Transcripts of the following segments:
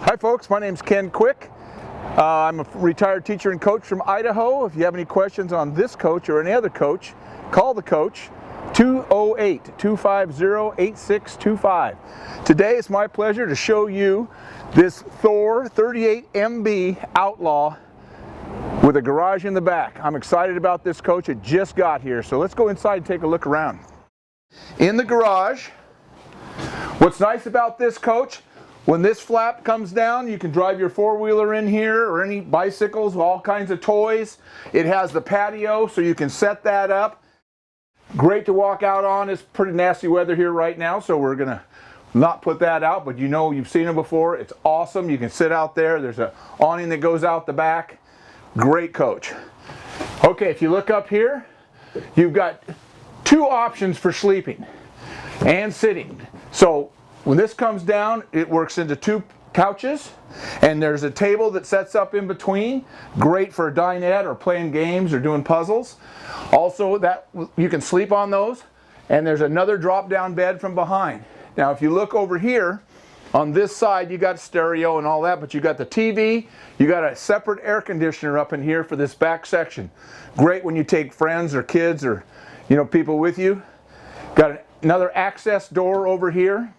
Hi folks, my name's Ken Quick. I'm a retired teacher and coach from Idaho. If you have any questions on this coach or any other coach, call the coach 208-250-8625. Today it's my pleasure to show you this Thor 38MB Outlaw with a garage in the back. I'm excited about this coach. It just got here, so let's go inside and take a look around. In the garage, what's nice about this coach, when this flap comes down, you can drive your four-wheeler in here or any bicycles, all kinds of toys. It has the patio, so you can set that up. Great to walk out on. It's pretty nasty weather here right now, so we're gonna not put that out, but you know, you've seen it before. It's awesome. You can sit out there. There's an awning that goes out the back. Great coach. Okay, if you look up here, you've got two options for sleeping and sitting. So when this comes down, it works into two couches, and there's a table that sets up in between. Great for a dinette or playing games or doing puzzles. Also, that you can sleep on those, and there's another drop-down bed from behind. Now, if you look over here, on this side, you got stereo and all that, but you got the TV, you got a separate air conditioner up in here for this back section. Great when you take friends or kids or people with you. Got another access door over here.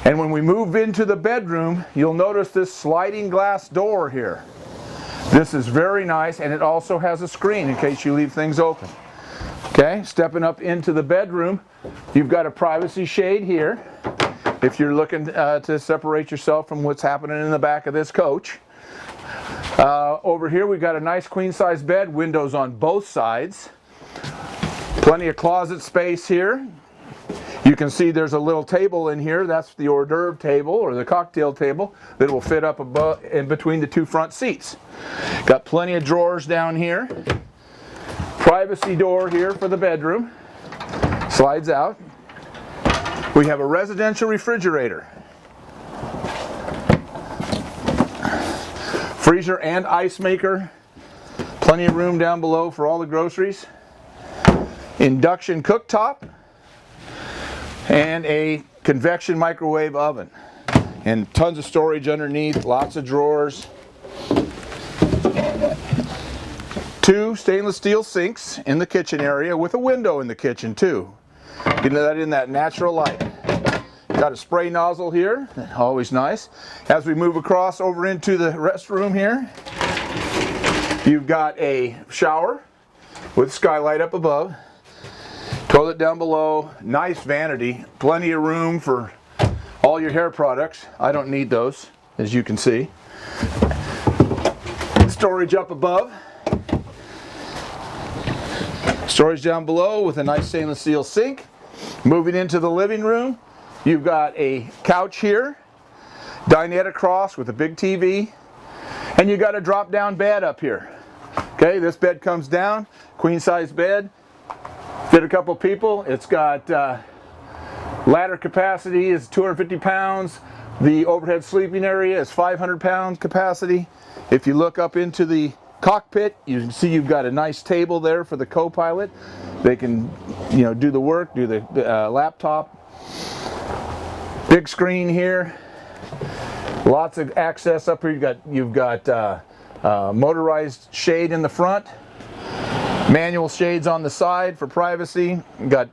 And when we move into the bedroom, you'll notice this sliding glass door here. This is very nice, and it also has a screen in case you leave things open. Okay, stepping up into the bedroom, you've got a privacy shade here if you're looking to separate yourself from what's happening in the back of this coach. Over here we've got a nice queen size bed, windows on both sides. Plenty of closet space here. You can see there's a little table in here. That's the hors d'oeuvre table or the cocktail table that will fit up above in between the two front seats. Got plenty of drawers down here. Privacy door here for the bedroom. Slides out. We have a residential refrigerator. Freezer and ice maker. Plenty of room down below for all the groceries. Induction cooktop. And a convection microwave oven. And tons of storage underneath, lots of drawers. Two stainless steel sinks in the kitchen area with a window in the kitchen too. Getting that in that natural light. Got a spray nozzle here, always nice. As we move across over into the restroom here, you've got a shower with skylight up above. Toilet down below, nice vanity, plenty of room for all your hair products. I don't need those, as you can see. Storage up above. Storage down below with a nice stainless steel sink. Moving into the living room, you've got a couch here, dinette across with a big TV, and you got a drop-down bed up here. Okay, this bed comes down, queen size bed. Fit a couple people. It's got ladder capacity is 250 pounds. The overhead sleeping area is 500 pound capacity. If you look up into the cockpit, you can see you've got a nice table there for the co-pilot. They can, do the work, do the laptop. Big screen here. Lots of access up here. You've got motorized shade in the front. Manual shades on the side for privacy. You've got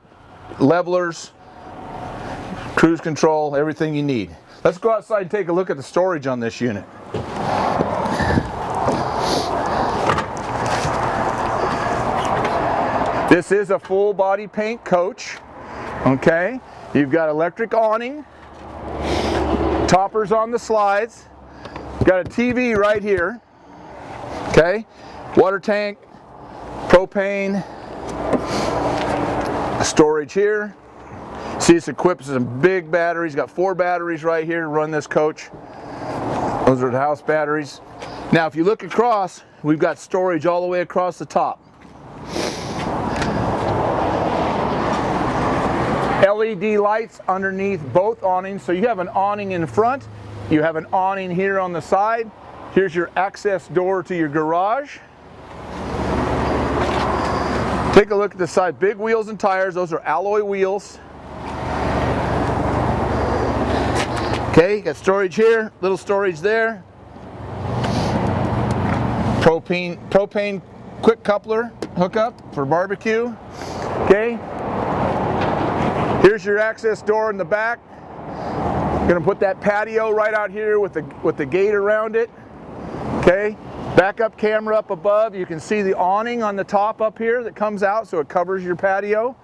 levelers, cruise control, everything you need. Let's go outside and take a look at the storage on this unit. This is a full body paint coach. Okay, you've got electric awning, toppers on the slides, got a TV right here. Okay, water tank, propane, storage here. See, it's equipped with some big batteries. Got 4 batteries right here to run this coach. Those are the house batteries. Now, if you look across, we've got storage all the way across the top. LED lights underneath both awnings. So you have an awning in front. You have an awning here on the side. Here's your access door to your garage. Take a look at the side. Big wheels and tires. Those are alloy wheels. Okay, got storage here, little storage there. Propane quick coupler hookup for barbecue. Okay, here's your access door in the back. Gonna put that patio right out here with the gate around it. Okay, backup camera up above. You can see the awning on the top up here that comes out, so it covers your patio.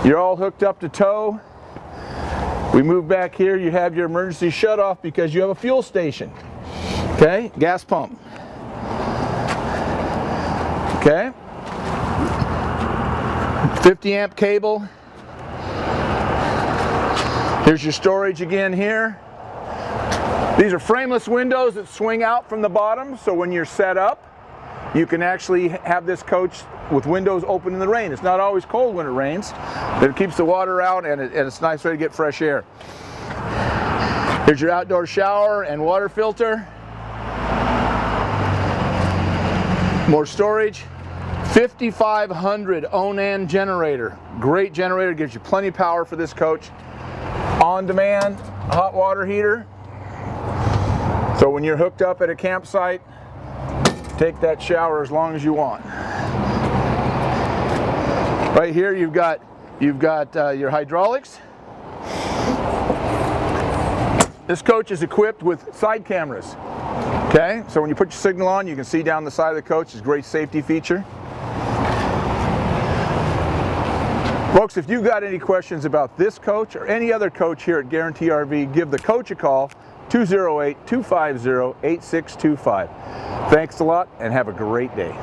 You're all hooked up to tow. We move back here, you have your emergency shutoff because you have a fuel station. Okay, gas pump. Okay, 50 amp cable. Here's your storage again here. These are frameless windows that swing out from the bottom, so when you're set up, you can actually have this coach with windows open in the rain. It's not always cold when it rains, but it keeps the water out and it's a nice way to get fresh air. Here's your outdoor shower and water filter. More storage. 5500 Onan generator. Great generator, gives you plenty of power for this coach. On demand hot water heater. So when you're hooked up at a campsite, take that shower as long as you want. Right here you've got your hydraulics. This coach is equipped with side cameras. Okay, so when you put your signal on, you can see down the side of the coach. It's a great safety feature. Folks, if you've got any questions about this coach or any other coach here at Guarantee RV, give the coach a call, 208-250-8625. Thanks a lot and have a great day.